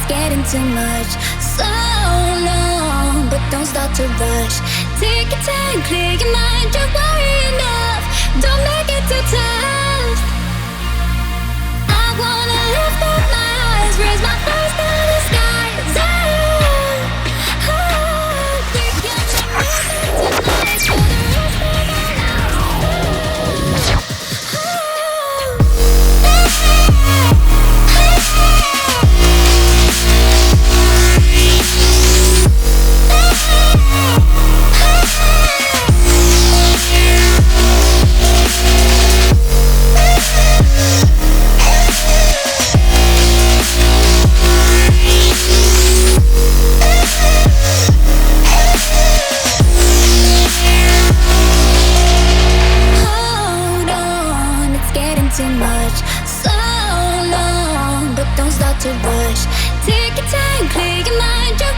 getting too much. So long, but don't start to rush. Take your time, clear your mind. You're worrying enough. Don't make it too tough. I wanna lift up my eyes, raise my face to the skies. Oh, oh, we can make music tonight for the rest of our lives. Oh. Too much, so long, but don't start to rush. Take your time, clear your mind. You're